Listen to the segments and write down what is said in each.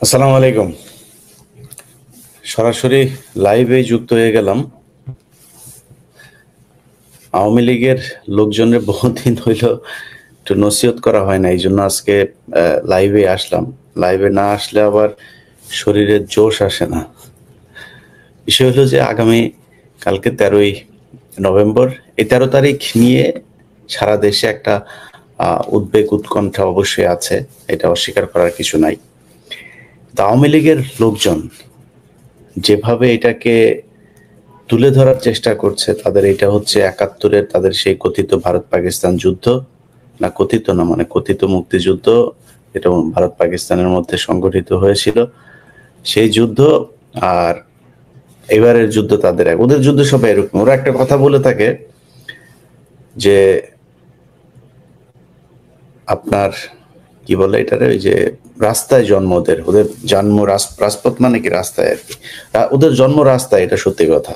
আসসালামু আলাইকুম। সরাসরি লাইভে যুক্ত হয়ে গেলাম। আওয়ামী লীগের লোকজনের বহুদিন হইল একটু নসিহত করা হয় না, এই জন্য আজকে লাইভে আসলাম। লাইভে না আসলে আবার শরীরের জোশ আসে না। বিষয় হলো যে আগামী কালকে 13ই নভেম্বর, এই 13 তারিখ নিয়ে সারা দেশে একটা উদ্বেগ উৎকণ্ঠা অবশ্যই আছে, এটা অস্বীকার করার কিছু নাই। তা আওয়ামী লীগের লোকজন যেভাবে এটাকে তুলে ধরার চেষ্টা করছে, তাদের এটা হচ্ছে 71-এর তাদের সেই কথিত ভারত পাকিস্তান যুদ্ধ, না কথিত না মানে কথিত মুক্তিযুদ্ধ, এটা ভারত পাকিস্তানের মধ্যে সংগঠিত হয়েছিল সেই যুদ্ধ। আর এবারের যুদ্ধ তাদের ওদের যুদ্ধ সবাই এরকম। ওরা একটা কথা বলে থাকে যে আপনার কি বলে এটারে, ওই যে রাস্তায় জন্ম, ওদের জন্ম রাজপথ মানে কি রাস্তায় আর কি, ওদের জন্ম রাস্তায়, এটা সত্যি কথা।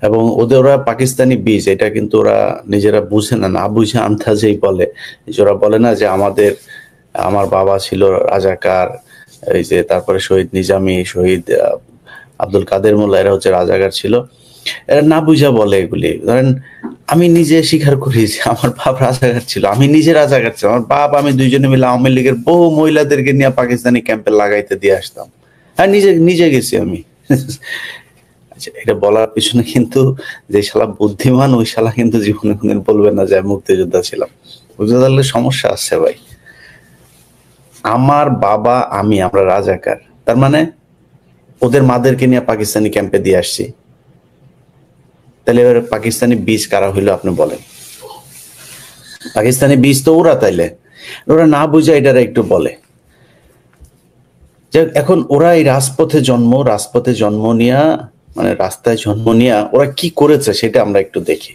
এবং ওরা পাকিস্তানি বীজ, এটা কিন্তু ওরা নিজেরা বুঝে না, না বুঝে আন্দাজেই বলে। ওরা বলে না যে আমার বাবা ছিল রাজাকার, এই যে তারপরে শহীদ নিজামী, শহীদ আব্দুল কাদের মোল্লা, এরা হচ্ছে রাজাকার ছিল। এরা না বুঝা বলে এগুলি। ধরেন আমি নিজে স্বীকার করি যে আমার বাপ রাজাকার ছিল, আমি নিজে রাজাকার ছিলাম। আমার বাপ আমি দুইজনে মিলে আওয়ামী লীগের বহু মহিলাদেরকে নিয়ে পাকিস্তানি ক্যাম্পে লাগাইতে দিয়ে আসতাম। হ্যাঁ, নিজে নিজে গেছি আমি। এটা বলার পিছনে কিন্তু যে শালা বুদ্ধিমান, ওই শালা কিন্তু জীবনে কোনদিন বলবে না যে মুক্তিযোদ্ধা ছিলাম। বুঝতে পারলে সমস্যা আছে ভাই। আমার বাবা আমরা রাজাকার, তার মানে ওদের মাদেরকে নিয়ে পাকিস্তানি ক্যাম্পে দিয়ে আসছি। তাহলে এবার পাকিস্তানি বীজ কারা হইলো আপনি বলেন? পাকিস্তানি বীজ তো ওরা, তাইলে ওরা না বুঝে এটারা একটু বলে। এখন ওরা এই রাজপথে জন্ম নিয়া, মানে রাস্তায় জন্ম নিয়া ওরা কি করেছে সেটা আমরা একটু দেখি।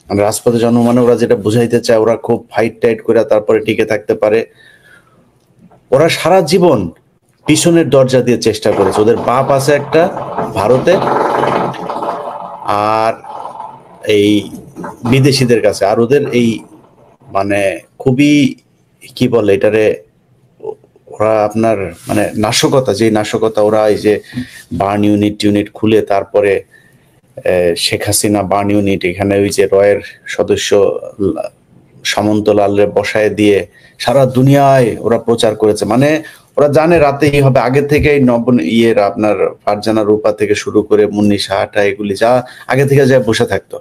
মানে রাজপথে জন্ম মানে ওরা যেটা বুঝাইতে চায়, ওরা খুব ফাইট টাইট করে তারপরে টিকে থাকতে পারে। ওরা সারা জীবন পিছনের দরজা দিয়ে চেষ্টা করেছে। ওদের বাপ আছে একটা ভারতে, আর এই বিদেশিদের কাছে, আর ওদের এই মানে খুবই কি বলে এটারে, ওরা আপনার মানে নাশকতা, ওরা এই যে বার্ন ইউনিট খুলে তারপরে শেখ হাসিনা বার্ন ইউনিট, এখানে ওই যে রয়ের সদস্য সামন্ত লালরে বসায় দিয়ে সারা দুনিয়ায় ওরা প্রচার করেছে। মানে ওরা জানে রাতেই হবে, আগে থেকে আপনার ফারজানা রূপা থেকে শুরু করে মুন্নি সাহাটা, এগুলি যা আগে থেকে যা বসে থাকতো।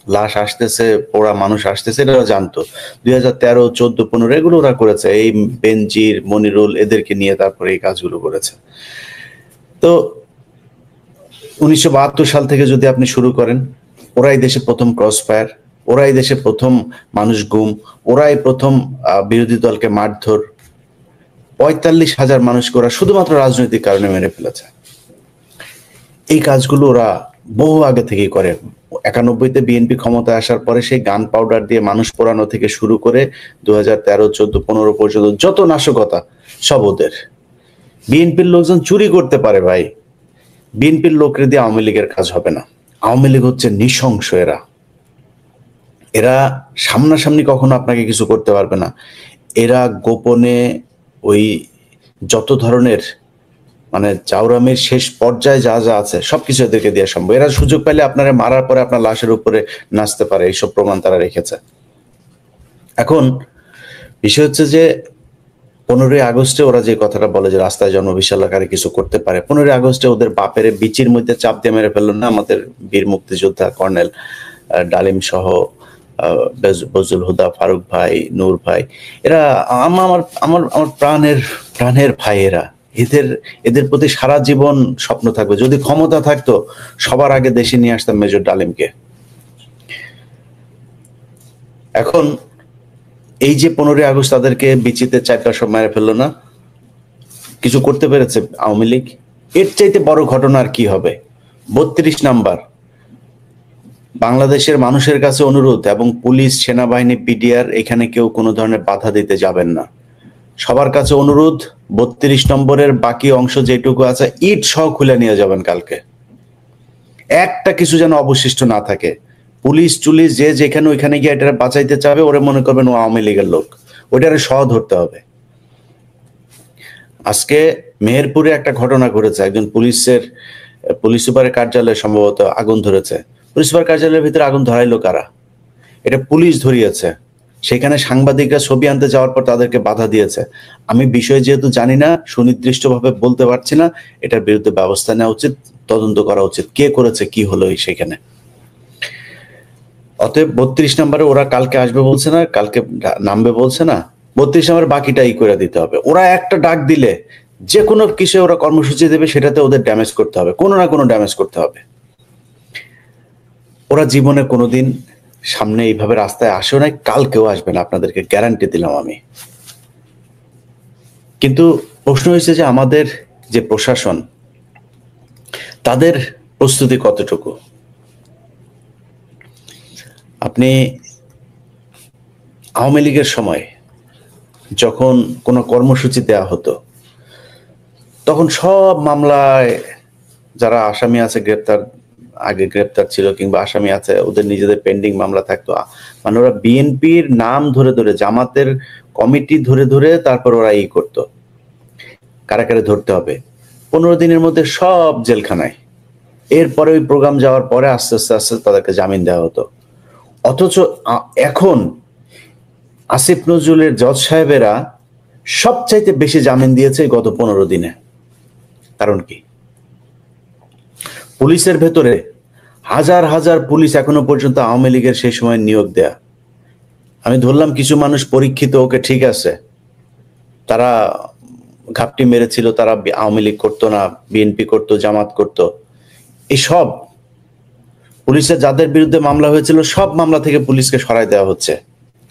লাশ আসতেছে, পোড়া মানুষ আসতেছে, এটা জানতো। 2013, 14, 15 এগুলো ওরা করেছে। এই বেনজির, মনিরুল এদেরকে নিয়ে তারপরে এই কাজগুলো করেছে। তো 1972 সাল থেকে যদি আপনি শুরু করেন, ওরাই দেশে প্রথম ক্রস ফায়ার, ওরাই দেশে প্রথম মানুষ গুম, ওরাই প্রথম বিরোধী দলকে মারধর, 45,000 মানুষকে ওরা শুধুমাত্র রাজনৈতিক কারণে মেরে ফেলেছে। এই কাজগুলো ওরা বহু আগে থেকেই করে। 91-তে বিএনপি ক্ষমতায় আসার পরে সেই গান পাউডার দিয়ে মানুষ পোড়ানো থেকে শুরু করে 2013, 14, 15 পর্যন্ত যত নাশকতা সব ওদের। বিএনপির লোকজন চুরি করতে পারে ভাই, বিএনপির লোকরে দিয়ে আওয়ামী লীগের কাজ হবে না। আওয়ামী লীগ হচ্ছে নৃশংস। এরা সামনাসামনি কখনো আপনাকে কিছু করতে পারবে না। এরা গোপনে ওই যত ধরনের মানে চাউরামের শেষ পর্যায়ে যা যা আছে সবকিছু এদেরকে দেওয়া সম্ভব। এরা সুযোগ পেলে আপনারা মারার পরে আপনার লাশের উপরে নাচতে পারে, এইসব প্রমাণ তারা রেখেছে। এখন বিষয় হচ্ছে যে 15ই আগস্টে ওরা যে কথাটা বলে যে রাস্তায় জনবিশাল আকারে কিছু করতে পারে, 15ই আগস্টে ওদের বাপের বিচির মধ্যে চাপ দিয়ে মেরে ফেললো না আমাদের বীর মুক্তিযোদ্ধা কর্নেল ডালিম সহ বজলুল হুদা, ফারুক ভাই, নূর ভাই, এরা আমার আমার আমার প্রাণের ভাই। এদের প্রতি সারা জীবন স্বপ্ন থাকবে। যদি ক্ষমতা থাকতো সবার আগে দেশে নিয়ে আসতাম মেজর ডালিমকে। এখন এই যে 15ই আগস্ট তাদেরকে বিচিতে 4টা সব মেরে ফেললো না, কিছু করতে পেরেছে আওয়ামী লীগ? এর চাইতে বড় ঘটনা আর কি হবে? 32 নাম্বার বাংলাদেশের মানুষের কাছে অনুরোধ, এবং পুলিশ, সেনাবাহিনী, পিডিআর, এখানে কেউ কোনো ধরনের বাধা দিতে যাবেন না। সবার কাছে অনুরোধ, 32 নম্বরের বাকি অংশ যেটুকু আছে ইট সহ খুলে নিয়ে যাবেন কালকে। একটা কিছু যেন অবশিষ্ট না থাকে। পুলিশ টুলিশ যে যেখানে ওইখানে গিয়ে এটা বাঁচাইতে চাবে, ওরে মনে করবেন ও আওয়ামী লীগের লোক, ওইটারে সহ ধরতে হবে। আজকে মেহেরপুরে একটা ঘটনা ঘটেছে, একজন পুলিশ সুপারের কার্যালয়ে সম্ভবত আগুন ধরেছে। পুলিশ সুপার কার্যালয়ের ভিতরে আগুন ধরাইলো কারা? এটা পুলিশ ধরিয়েছে। সেখানে সাংবাদিকরা ছবি আনতে যাওয়ার পর তাদেরকে বাধা দিয়েছে। আমি বিষয় যেহেতু জানি না, সুনির্দিষ্টভাবে বলতে পারছি না, এটার বিরুদ্ধে ব্যবস্থা নেওয়া উচিত, তদন্ত করা উচিত, কে করেছে, কি হলো সেখানে। অতএব 32 নম্বরে ওরা কালকে আসবে বলছে না, কালকে নামবে বলছে না, 32 নম্বরে বাকিটাই করে দিতে হবে। ওরা একটা ডাক দিলে যে কোনো কিছু ওরা কর্মসূচি দেবে, সেটাতে ওদের ড্যামেজ করতে হবে, কোনো না কোনো ড্যামেজ করতে হবে। ওরা জীবনে কোনোদিন সামনে এইভাবে রাস্তায় আসেও নাই, কালকেও আসবে না, আপনাদেরকে গ্যারান্টি দিলাম আমি। কিন্তু প্রশ্ন হয়েছে যে আমাদের যে প্রশাসন, তাদের প্রস্তুতি কতটুকু। আপনি আওয়ামী লীগের সময় যখন কোনো কর্মসূচি দেওয়া হতো, তখন সব মামলায় যারা আসামি আছে আগে গ্রেপ্তার ছিল কিংবা আসামি আছে, ওদের নিজেদের পেন্ডিং মামলা থাকতো, মানে ওরা বিএনপির নাম ধরে ধরে, জামাতের কমিটি ধরে ধরে তারপর ওরা করতো কারাগারে ধরতে হবে। 15 দিনের মধ্যে সব জেলখানায়। এরপরে ওই প্রোগ্রাম যাওয়ার পরে আস্তে আস্তে আস্তে তাদেরকে জামিন দেওয়া হতো। অথচ এখন আসিফ নজরুলের জজ সাহেবেরা সবচাইতে বেশি জামিন দিয়েছে গত 15 দিনে। কারণ কি? পুলিশের ভেতরে হাজার হাজার পুলিশ এখনো পর্যন্ত আওয়ামী লীগের সেই সময় নিয়োগ দেয়া। আমি ধরলাম কিছু মানুষ পরীক্ষিত, ওকে ঠিক আছে, তারা ঘাপটি মেরেছিল, তারা আওয়ামী লীগ করতো না, বিএনপি করতো, জামাত করতো। এই সব পুলিশের যাদের বিরুদ্ধে মামলা হয়েছিল, সব মামলা থেকে পুলিশকে সরাই দেওয়া হচ্ছে,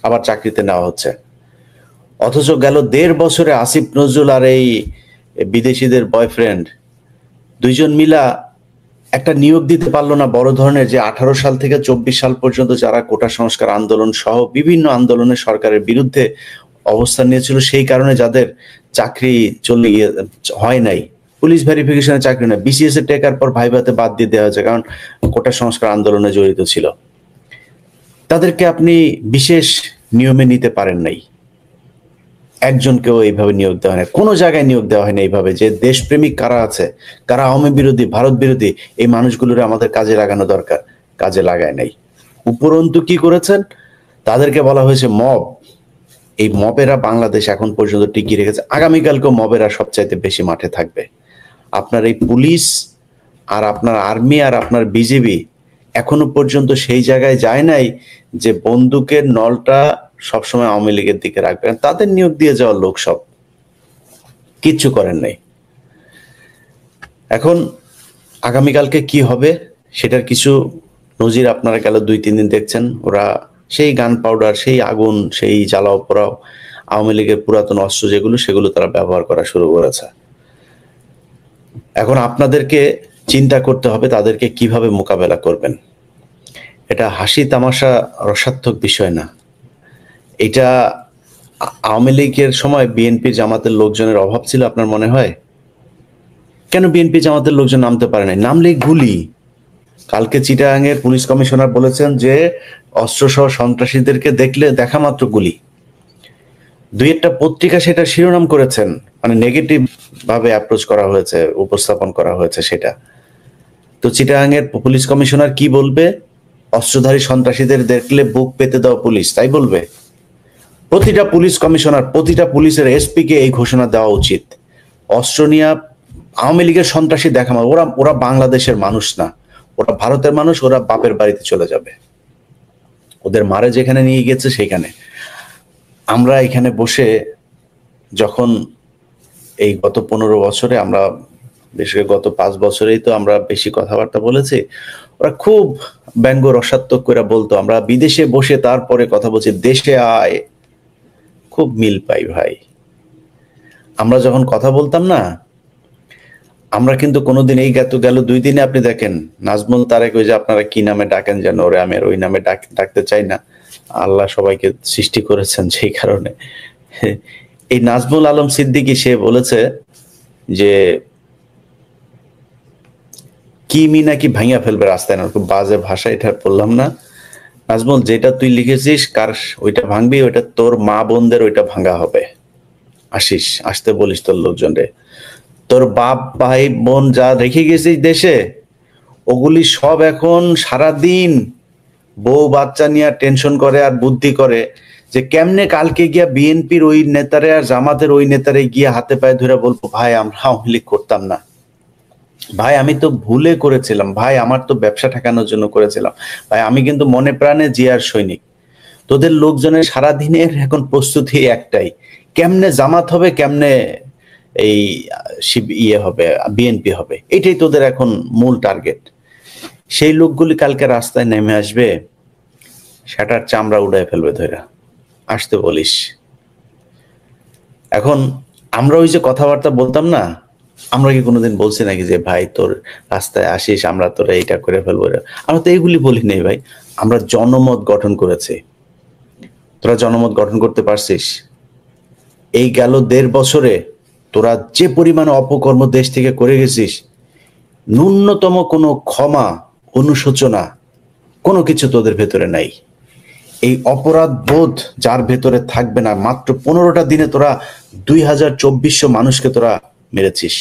আবার চাকরিতে নেওয়া হচ্ছে। অথচ গেল 1.5 বছরে আসিফ নজরুল আর এই বিদেশিদের বয়ফ্রেন্ড দুইজন মিলা একটা নিয়োগ দিতে পারলো না বড় ধরনের, যে 18 সাল থেকে 24 সাল পর্যন্ত যারা কোটা সংস্কার আন্দোলন সহ বিভিন্ন আন্দোলনে সরকারের বিরুদ্ধে অবস্থান নিয়েছিল, সেই কারণে যাদের চাকরি হয় নাই, পুলিশ ভেরিফিকেশনে চাকরি নয়, বিসিএস এ টেকার পর ভাইভাতে বাদ দিয়ে দেওয়া হয়েছে, কারণ কোটা সংস্কার আন্দোলনে জড়িত ছিল। তাদেরকে আপনি বিশেষ নিয়মে নিতে পারেন নাই। একজনকেও এইভাবে নিয়োগ দেওয়া হয় না, কোনো জায়গায় নিয়োগ দেওয়া হয় না এইভাবে, যে দেশপ্রেমিক কারা আছে, কারা আওয়ামী বিরোধী, ভারত বিরোধী, এই মানুষগুলোর আমাদের কাজে লাগানো দরকার, কাজে লাগায় নাই। উপরন্তু কি করেছেন? তাদেরকে বলা হয়েছে মব। এই মবেরা বাংলাদেশ এখন পর্যন্ত টিকিয়ে রেখেছে, আগামীকালকেও মবেরা সবচাইতে বেশি মাঠে থাকবে। আপনার এই পুলিশ আর আপনার আর্মি আর আপনার বিজিবি এখনো পর্যন্ত সেই জায়গায় যায় নাই যে বন্দুকের নলটা সবসময় আওয়ামী লীগের দিকে রাখবেন। তাদের নিয়োগ দিয়ে যাওয়ার লোক সব কিচ্ছু করেন নাই। এখন আগামীকালকে কি হবে সেটার কিছু নজির আপনারা গেল 2-3 দিন দেখছেন। ওরা সেই গান পাউডার, সেই আগুন, সেই জ্বালাও পোড়াও, আওয়ামী লীগের পুরাতন অস্ত্র যেগুলো, সেগুলো তারা ব্যবহার করা শুরু করেছে। এখন আপনাদেরকে চিন্তা করতে হবে তাদেরকে কিভাবে মোকাবেলা করবেন। এটা হাসি তামাশা রসাত্মক বিষয় না। এটা আওয়ামী লীগের সময় বিএনপি জামাতের লোকজনের অভাব ছিল আপনার মনে হয়? কেন বিএনপি জামাতের লোকজন নামতে পারে নাই? নামলে গুলি। কালকে চিটাগাংয়ের পুলিশ কমিশনার বলেছেন যে অস্ত্রসহ সন্ত্রাসীদেরকে দেখলে দেখা মাত্র গুলি। 2-1টা পত্রিকা সেটা শিরোনাম করেছেন, মানে নেগেটিভ ভাবে অ্যাপ্রোচ করা হয়েছে, উপস্থাপন করা হয়েছে সেটা। তো চিটাগাংয়ের পুলিশ কমিশনার কি বলবে? অস্ত্রধারী সন্ত্রাসীদের দেখলে বুক পেতে দাও পুলিশ, তাই বলবে? প্রতিটা পুলিশ কমিশনার, প্রতিটা পুলিশের এসপি কে এই ঘোষণা দেওয়া উচিত। অস্ত্র নিয়ে আওয়ামী লীগের সন্ত্রাসী দেখা, ওরা বাংলাদেশের মানুষ না, ওরা ভারতের মানুষ, ওরা বাপের বাড়িতে চলে যাবে। ওদের মারে যেখানে নিয়ে গেছে সেইখানে। আমরা এখানে বসে যখন এই গত 15 বছরে আমরা, বিশেষ করে গত 5 বছরেই তো আমরা বেশি কথাবার্তা বলেছি, ওরা খুব ব্যঙ্গ রসাত্মক করে বলতো আমরা বিদেশে বসে তারপরে কথা বলছি, দেশে আয়। খুব মিল পাই ভাই। আমরা যখন কথা বলতাম না, আমরা কিন্তু কোনোদিন এই গেল 2 দিনে আপনি দেখেন নাজমুল তারেক, ওই যে আপনারা কি নামে ডাকেন যেন, ওরে আমি আর ওই নামে ডাকতে চাই না, আল্লাহ সবাইকে সৃষ্টি করেছেন সেই কারণে। এই নাজমুল আলম সিদ্দিকী সে বলেছে যে কি নাকি ভাঙিয়া ফেলবে রাস্তায়, না খুব বাজে ভাষা, এটা বললাম না। নাজমুল, যেটা তুই লিখেছিস কার ওইটা ভাঙবি, ওইটা তোর মা বোনদের ওইটা ভাঙা হবে, আসিস, আসতে বলিস তোর লোকজনরে। তোর বাপ ভাই বোন যা রেখে গেছিস দেশে, ওগুলি সব এখন সারাদিন বউ বাচ্চা নিয়ে টেনশন করে আর বুদ্ধি করে যে কেমনে কালকে গিয়া বিএনপির ওই নেতারে আর জামাতের ওই নেতারে গিয়ে হাতে পায়ে ধরে বলবো, ভাই আমরা আওয়ামী লীগ করতাম না, ভাই আমি তো ভুলে করেছিলাম, ভাই আমার তো ব্যবসা ঠেকানোর জন্য করেছিলাম, ভাই আমি কিন্তু মনে প্রাণে জিয়ার সৈনিক। তোদের লোকজনের সারাদিনের এখন প্রস্তুতি একটাই, কেমনে জামাত হবে, কেমনে এই ইয়ে হবে, বিএনপি হবে, এটাই তোদের এখন মূল টার্গেট। সেই লোকগুলি কালকে রাস্তায় নেমে আসবে, সেটার চামড়া উড়ায় ফেলবে ধরে, আসতে বলিস। এখন আমরা ওই যে কথাবার্তা বলতাম না, আমরা কি কোনোদিন বলছি নাকি যে ভাই তোর রাস্তায় আসিস আমরা তোরা এইটা করে ফেলবো? আমরা তো এইগুলি বলি নেই ভাই, আমরা জনমত গঠন করেছি। তোরা জনমত গঠন করতে পারছিস? এই গেল 1.5 বছরে তোরা যে পরিমাণে অপকর্ম দেশ থেকে করে গেছিস, ন্যূনতম কোনো ক্ষমা, অনুশোচনা কোনো কিছু তোদের ভেতরে নাই। এই অপরাধ বোধ যার ভেতরে থাকবে না, মাত্র 15টা দিনে তোরা 2224 মানুষকে তোরা মেরেছিস।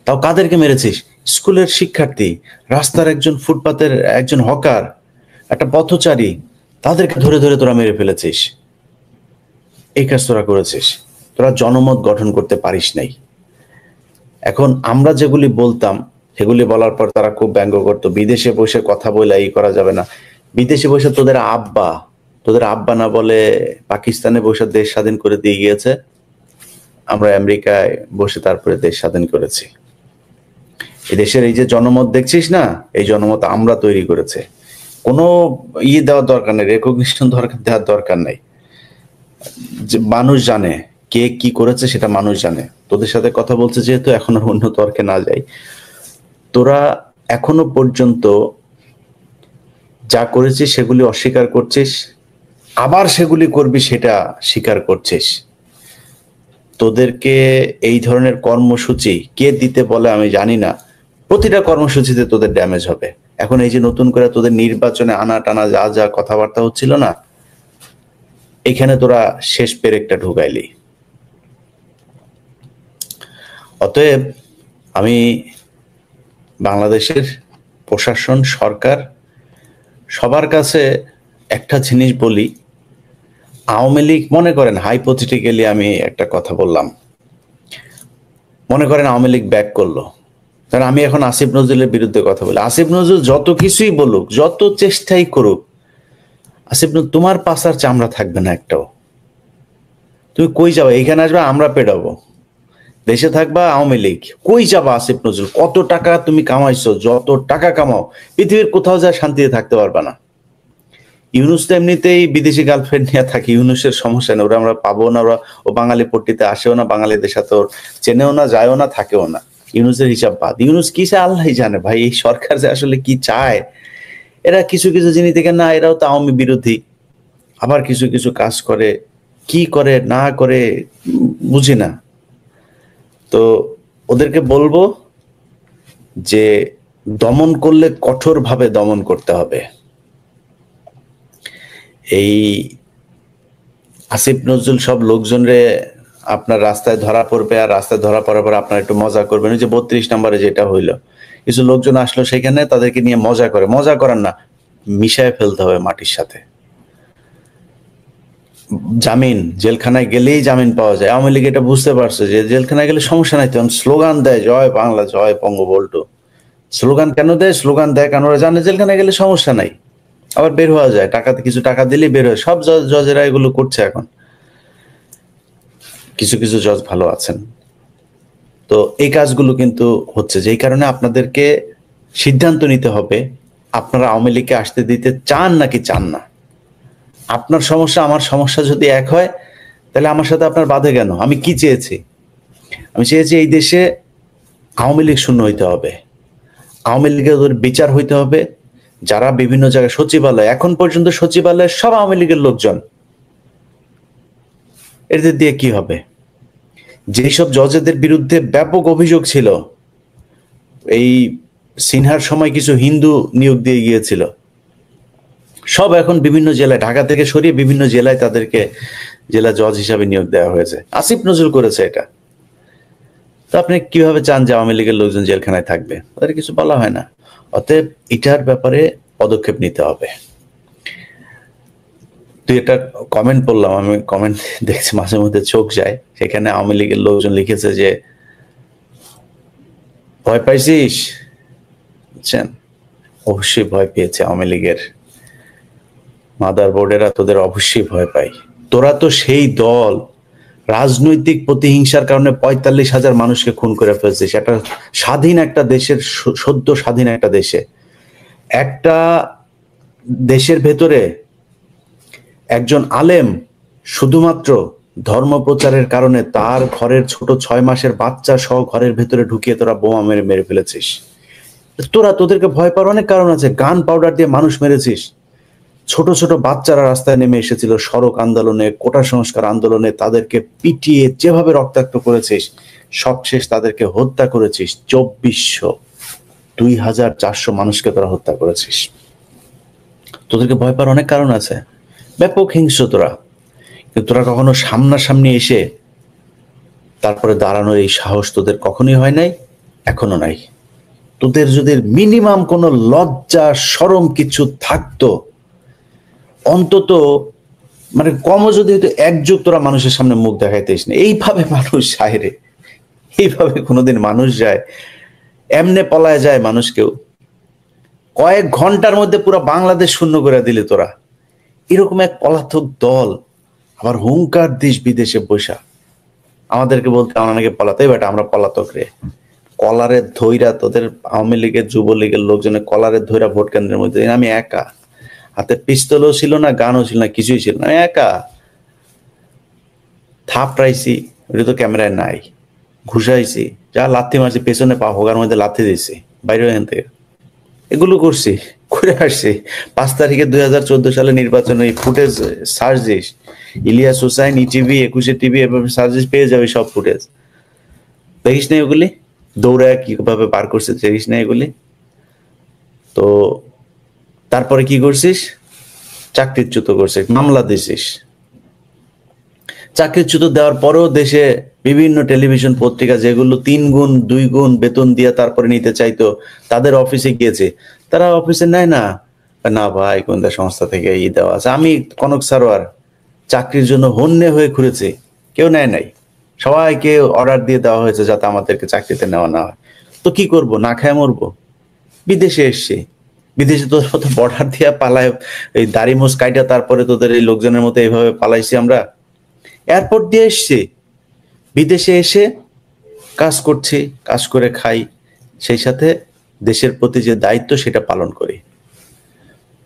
তাও কাদেরকে মেরেছিস? স্কুলের শিক্ষার্থী, রাস্তার একজন, ফুটপাতের একজন হকার, একটা পথচারী, তাদেরকে ধরে ধরে তোরা মেরে ফেলেছিস। এই কাজ তোরা করেছিস। তোরা জনমত গঠন করতে পারিস নাই। এখন আমরা যেগুলি বলতাম সেগুলি বলার পর তারা খুব ব্যঙ্গ করতো, বিদেশে বসে কথা বলে এই করা যাবে না। বিদেশে বসে তোদের আব্বা না বলে পাকিস্তানে বসে দেশ স্বাধীন করে দিয়ে গিয়েছে, আমরা আমেরিকায় বসে তারপরে দেশ স্বাধীন করেছি। এই দেশের এই যে জনমত দেখছিস না, এই জনমত আমরা তৈরি করেছে। কোনো দেওয়ার দরকার নেই, রেকগনিশন দেওয়ার দরকার নাই। মানুষ জানে কে কি করেছে, সেটা মানুষ জানে। তোদের সাথে কথা বলছে যেহেতু, এখন আর অন্য তর্কে না যাই। তোরা এখনো পর্যন্ত যা করেছিস সেগুলি অস্বীকার করছিস, আবার সেগুলি করবি সেটা স্বীকার করছিস। তোদেরকে এই ধরনের কর্মসূচি কে দিতে বলে আমি জানি না, প্রতিটা কর্মসূচিতে তোদের ড্যামেজ হবে। এখন এই যে নতুন করে তোদের নির্বাচনে আনা টানা যা যা কথাবার্তা হচ্ছিল না, এখানে তোরা শেষ পেরেকটা ঢুকাইলি। অতএব আমি বাংলাদেশের প্রশাসন, সরকার, সবার কাছে একটা জিনিস বলি, আওয়ামী লীগ, মনে করেন হাইপোথেটিক্যালি আমি একটা কথা বললাম, মনে করেন আওয়ামী লীগ ব্যাক করলো, কারণ আমি এখন আসিফ নজরুলের বিরুদ্ধে কথা বলি। আসিফ নজরুল যত কিছুই বলুক, যত চেষ্টাই করুক, আসিফ নজরুল তোমার পাশার চামড়া থাকবে না একটাও। তুমি কই যাবে? এইখানে আসবে আমরা পেটাবো, দেশে থাকবা আওয়ামী লীগ, কই যাবা? আসিফ নজরুল কত টাকা তুমি কামাইছো, যত টাকা কামাও, পৃথিবীর কোথাও যা শান্তিতে থাকতে পারবা না। ইউনুস তো এমনিতেই বিদেশি গার্লফ্রেন্ড নিয়ে থাকে, ইউনুসের সমস্যা নেই, ওরা আমরা পাবো না, ওরা ও বাঙালি পট্টিতে আসেও না, বাঙালিদের সাথে ওর চেনেও না, যায়ও না, থাকেও না। ইউনুসের হিসাব বাদ। ইউনুস কি চায় আল্লাহ জানে ভাই, এই সরকার যে আসলে কি চায়। এরা কিছু কিছু জিনিস থেকে না, এরাও তো আওয়ামী বিরোধী, আবার কিছু কিছু কাজ করে, কি করে না করে বুঝি না। তো ওদেরকে বলবো যে দমন করলে কঠোরভাবে দমন করতে হবে। এই আসিফ নজরুল সব লোকজনরে আপনার রাস্তায় ধরা পড়বে, আর রাস্তায় ধরা পড়ার পর আপনার একটু মজা করবেন। ওই যে 32 নম্বরে যেটা হইলো, কিছু লোকজন আসলো সেখানে, তাদেরকে নিয়ে মজা করে, মজা করার না, মিশায় ফেলতে হবে মাটির সাথে। জামিন, জেলখানায় গেলেই জামিন পাওয়া যায়। আওয়ামী লীগ এটা বুঝতে পারছে যে জেলখানায় গেলে সমস্যা নাই, তখন স্লোগান দেয় জয় বাংলা, জয় বঙ্গবন্ধু। স্লোগান কেন দেয়? স্লোগান দেয় কারণ ওরা জানে জেলখানায় গেলে সমস্যা নাই, আবার বের হওয়া যায়, টাকাতে কিছু টাকা দিলেই বের হয়। সব জজেরা এগুলো করছে এখন, কিছু কিছু জজ ভালো আছেন। তো এই কাজগুলো কিন্তু হচ্ছে, যেই কারণে আপনাদেরকে সিদ্ধান্ত নিতে হবে, আপনারা আওয়ামী লীগকে আসতে দিতে চান নাকি চান না। আপনার সমস্যা আমার সমস্যা যদি এক হয়, তাহলে আমার সাথে আপনার বাধে কেন? আমি কি চেয়েছি? আমি চেয়েছি এই দেশে আওয়ামী লীগ শূন্য হইতে হবে, আওয়ামী লীগের বিচার হইতে হবে। যারা বিভিন্ন জায়গায় সচিবালয়, এখন পর্যন্ত সচিবালয়ের সব আওয়ামী লীগের লোকজন, এদের দিয়ে কি হবে? যেসব জজেদের বিরুদ্ধে ব্যাপক অভিযোগ ছিল, এই সিনহার সময় কিছু হিন্দু নিয়োগ দিয়ে গিয়েছিল, সব এখন বিভিন্ন জেলায়, ঢাকা থেকে সরিয়ে বিভিন্ন জেলায় তাদেরকে জেলা জজ হিসাবে নিয়োগ দেওয়া হয়েছে। আসিফ নজরুল করেছে এটা। তো আপনি কিভাবে চান যে আওয়ামী লীগের লোকজন জেলখানায় থাকবে? তাদের কিছু বলা হয় না। অতএব এটার ব্যাপারে পদক্ষেপ নিতে হবে। তুই একটা কমেন্ট পড়লাম, আমি কমেন্ট দেখছি মাঝে মধ্যে চোখ যায়। সেখানে আওয়ামী লীগের লোকজন লিখেছে যে ভয় পাইছিস, বুঝছেন? অবশ্যই ভয় পেয়েছে আওয়ামী লীগের মাদার বোর্ডেরা, তোদের অবশ্যই ভয় পাই। তোরা তো সেই দল রাজনৈতিক প্রতিহিংসার কারণে ৪৫,০০০ মানুষকে খুন করে ফেলছিস। একটা স্বাধীন একটা দেশের, সদ্য স্বাধীন একটা দেশে, একটা দেশের ভেতরে একজন আলেম শুধুমাত্র ধর্ম প্রচারের কারণে তার ঘরের ছোট ৬ মাসের বাচ্চা সহ ঘরের ভেতরে ঢুকিয়ে তোরা বোমা মেরে ফেলেছিস। তোদেরকে ভয় পাওয়ার অনেক কারণ আছে। গান পাউডার দিয়ে মানুষ মেরেছিস। ছোট ছোট বাচ্চারা রাস্তায় নেমে এসেছিল সড়ক আন্দোলনে, কোটা সংস্কার আন্দোলনে, তাদেরকে পিটিয়ে যেভাবে রক্তাক্ত করেছিস, সবশেষ তাদেরকে হত্যা করেছিস। ২,৪০০ মানুষকে তোরা হত্যা করেছিস। তোদেরকে ভয় পাওয়ার অনেক কারণ আছে। ব্যাপক হিংস্র তোরা, কিন্তু তোরা কখনো সামনাসামনি এসে তারপরে দাঁড়ানোর এই সাহস তোদের কখনোই হয় নাই, এখনো নাই। তোদের যদি মিনিমাম কোনো লজ্জা শরম কিছু থাকতো, অন্তত মানে কমও যদি হয়তো এক যুগ তোরা মানুষের সামনে মুখ দেখাইতেস না। এইভাবে মানুষ যায় রে, এইভাবে কোনোদিন মানুষ যায়? এমনে পলায় যায় মানুষ? কেউ কয়েক ঘন্টার মধ্যে পুরো বাংলাদেশ শূন্য করে দিলে তোরা। এরকম এক পলাতক দল আবার হুঙ্কার দিস বিদেশে বসা আমাদেরকে বলতে, আমরা নাকি পলাতে, বাট আমরা পলাতক রে। কলারের ধৈরা তোদের আওয়ামী লীগের যুবলীগের লোকজনের কলারের ধৈরা ভোট কেন্দ্রের মধ্যে আমি একা, হাতে পিস্তলও ছিল না, গানও ছিল না, কিছুই ছিল না, আমি একা থাপড়াইছি। ওটা তো ক্যামেরায় নাই। ঘুষাইছি, যা লাথি মারছি, পেছনে পা হোগার মধ্যে লাথি দিছি, বাইরে এখান থেকে। এগুলো করছি, করে আসছি। ৫ তারিখে ২০১৪ সালে নির্বাচনে footage search this, Elias Hossain, ETV, ২১ TV, এভাবে সার্চ দিস, পেয়ে যাবে সব ফুটেজ। দেখিস না এগুলি? দৌড়ায় কিভাবে পার করছে দেখিস না এগুলি? তো তারপরে কি করছিস? চাকরিচ্যুত করছিস, মামলা দিছিস। চাকরিচ্যুত দেওয়ার পরেও দেশে বিভিন্ন টেলিভিশন পত্রিকা যেগুলো ৩ গুণ ২ গুণ বেতন দিয়ে তারপরে নিতে চাইতো, তাদের অফিসে গিয়েছে, তারা অফিসে নেয় না। না ভাই, গোয়েন্দা সংস্থা থেকে দেওয়া আছে। আমি কনক সারোয়ার চাকরির জন্য হন্যে হয়ে ঘুরেছি, কেউ নেয় নাই। সবাইকে অর্ডার দিয়ে দেওয়া হয়েছে যাতে আমাদেরকে চাকরিতে নেওয়া না হয়। তো কি করব? না খায় মরবো। বিদেশে এসছি, বিদেশে তোদের মতো বর্ডার দিয়ে পালায়, এই দাড়ি মোজ কাইটা তারপরে তোদের এই লোকজনের মতো এইভাবে পালাইছি আমরা। এয়ারপোর্ট দিয়ে এসছি, বিদেশে এসে কাজ করছি, কাজ করে খাই, সেই সাথে দেশের প্রতি যে দায়িত্ব সেটা পালন করি।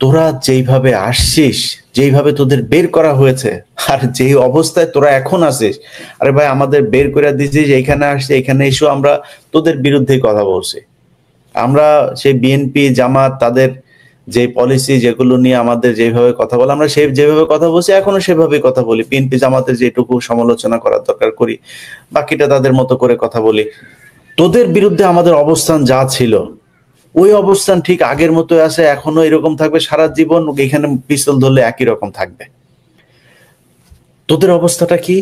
তোরা যেইভাবে আসছিস, যেইভাবে তোদের বের করা হয়েছে, আর যেই অবস্থায় তোরা এখন আছিস, আরে ভাই আমাদের বের করে দিছিস, এইখানে আসছে, এখানে এসো আমরা তোদের বিরুদ্ধেই কথা বলছি। আমরা সেই বিএনপি জামাত তাদের যে পলিসি যেগুলো নিয়ে আমাদের যেভাবে কথা বলে, আমরা সেই যেভাবে কথা বলছি এখনো সেভাবে কথা বলি। বিএনপি জামাতের যেটুকু সমালোচনা করার দরকার করি, বাকিটা তাদের মতো করে কথা বলি। তোদের বিরুদ্ধে আমাদের অবস্থান যা ছিল ওই অবস্থান ঠিক আগের মতো আছে, এখনো এরকম থাকবে সারা জীবন। এখানে পিস্তল ধরলে একই রকম থাকবে। তোদের অবস্থাটা কি?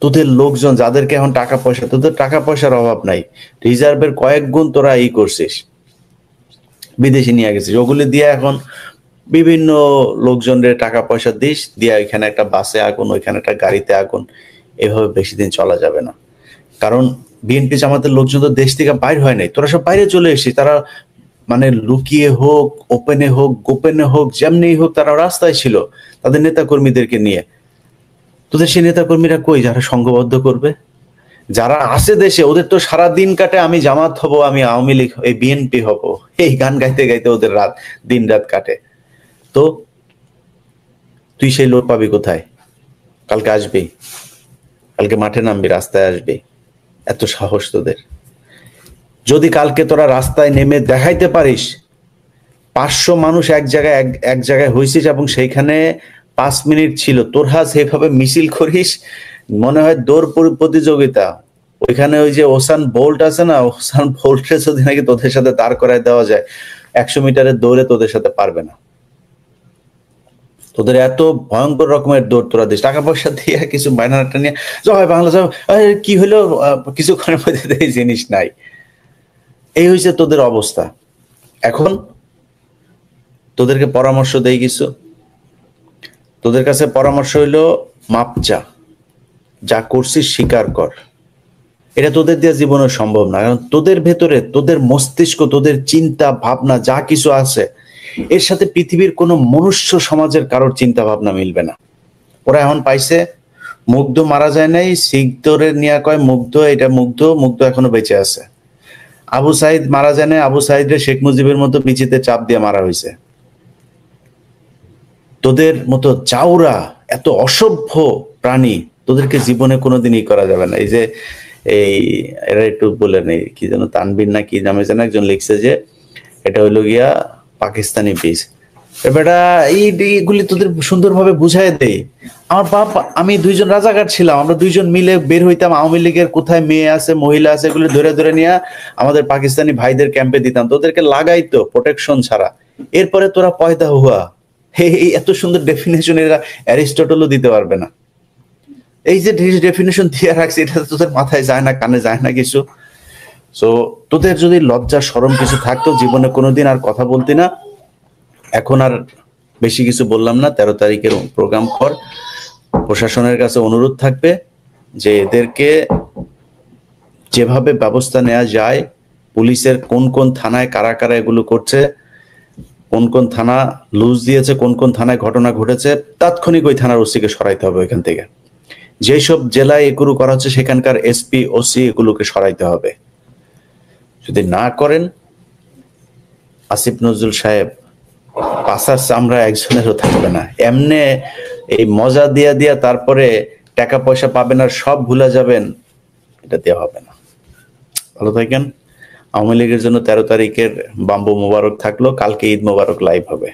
তোদের লোকজন যাদেরকে এখন টাকা পয়সা, তোদের টাকা পয়সার অভাব নাই, রিজার্ভের কয়েক গুণ তোরা করছিস, বিদেশে নিয়ে গেছিস। ওগুলি দিয়ে এখন বিভিন্ন লোকজনের টাকা পয়সা দিস, দিয়ে এখানে একটা বাসে আগুন, ওইখানে একটা গাড়িতে আগুন। এভাবে বেশি দিন চলা যাবে না। কারণ বিএনপি জামাতের লোকজন তো দেশ থেকে বাইর হয় নাই, তোরা সব বাইরে চলে এসেছিস। তারা মানে লুকিয়ে হোক, ওপেনে হোক, গোপনে হোক, যেমনি হোক, তারা রাস্তায় ছিল তাদের নেতা কর্মীদেরকে নিয়ে। তোদের সেই নেতা কর্মীরা কই যারা সংঘবদ্ধ করবে? যারা আছে দেশে, ওদের তো সারা দিন কাটে আমি জামাত হব, আমি আওয়ামী লীগ, এই বিএনপি হব, এই গান গাইতে গাইতে ওদের দিন রাত কাটে। তো তুই সেই লোক পাবি কোথায়? কালকে আসবি, কালকে মাঠে নামবি, রাস্তায় আসবি, এত সাহস তোদের? যদি কালকে তোরা রাস্তায় নেমে দেখাইতে পারিস ৫০০ মানুষ এক জায়গায় হয়েছিস এবং সেইখানে ৫ মিনিট ছিল, তোরা সেইভাবে মিছিল করিস, মনে হয় দৌড় প্রতিযোগিতা। ওইখানে ওই যে ওসান বোল্ট আছে না, ওসান বোল্টে যদি নাকি তোদের সাথে দাঁড় করায় দেওয়া যায়, ১০০ মিটারের দৌড়ে তোদের সাথে পারবে না। তোদের এত ভয়ঙ্কর রকমের দৌড় তোরা দিস, টাকা পয়সা দিয়ে কিছু বায়নাটা নিয়ে জয় বাংলা জয়, কি হলো, কিছুক্ষণের মধ্যে এই জিনিস নাই। এই হয়েছে তোদের অবস্থা। এখন তোদেরকে পরামর্শ দেই কিছু, তোদের কাছে পরামর্শ হইলো মাপ চা, যা করছিস স্বীকার কর। এটা তোদের দিয়ে জীবনে সম্ভব না, কারণ তোদের ভেতরে, তোদের মস্তিষ্ক, তোদের চিন্তা ভাবনা যা কিছু আছে, এর সাথে পৃথিবীর কোনো মনুষ্য সমাজের কারোর চিন্তা ভাবনা মিলবে না। ওরা এখন পাইছে মুগ্ধ মারা যায় নাই, সিগদরের নিয়ে কয় মুগ্ধ, এটা মুগ্ধ, মুগ্ধ এখনো বেঁচে আছে। আবু সাইদ মারা যায় নাই, আবু সাইদরে শেখ মুজিবের মতো বিচিতে চাপ দিয়ে মারা হয়েছে। তোদের মতো চাউরা এত অসভ্য প্রাণী তোদেরকে জীবনে কোনোদিনই করা যাবে না। এই যে এই এরা একটু বলে নেই, কি যেন তানবির না কি নামে যেন একজন লিখছে যে এটা হইলো গিয়া পাকিস্তানি বীজ। বেটা এইগুলি তোদের সুন্দরভাবে বুঝাই দেয়। আমার বাপ, আমি দুইজন রাজাকার ছিলাম, আমরা দুইজন মিলে বের হইতাম, আওয়ামী লীগের কোথায় মেয়ে আছে মহিলা আছে এগুলি ধরে ধরে নিয়ে আমাদের পাকিস্তানি ভাইদের ক্যাম্পে দিতাম, তোদেরকে লাগাইতো প্রোটেকশন ছাড়া। এরপরে তোরা পয়দা হুয়া, এই এত সুন্দর ডেফিনেশন এরা অ্যারিস্টটলও দিতে পারবে না। এই যে ডেফিনেশন দিয়ে রাখছে, এটা তোদের মাথায় যায় না, কানে যায় না কিছু। সো তোদের যদি লজ্জা শরম কিছু থাকতো জীবনে কোনোদিন আর কথা বলতি না। এখন আর বেশি কিছু বললাম না, 13 তারিখের প্রোগ্রাম কর। প্রশাসনের কাছে অনুরোধ থাকবে যে এদেরকে যেভাবে ব্যবস্থা নেওয়া যায়, পুলিশের কোন কোন থানায় কারা কারা এগুলো করছে, কোন কোন থানা লুজ দিয়েছে, কোন কোন থানায় ঘটনা ঘটেছে, তাৎক্ষণিক ওই থানার ওসিকে সরাইতে হবে ওইখান থেকে। যেসব জেলায় এগুলো করা হচ্ছে সেখানকার এসপি ওসি এগুলোকে সরাইতে হবে। যদি না করেন, আসিফ নজরুল সাহেব পাশার চামড়া একজনেরও থাকবে না। এমনে এই মজা দিয়া দিয়া তারপরে টাকা পয়সা পাবেন আর সব ভুলে যাবেন, এটা দেওয়া হবে না। ভালো থাকেন। আওয়ামী লীগের জন্য 13 তারিখের বাম্বু মোবারক থাকলো, কালকে ঈদ মোবারক লাইভ হবে।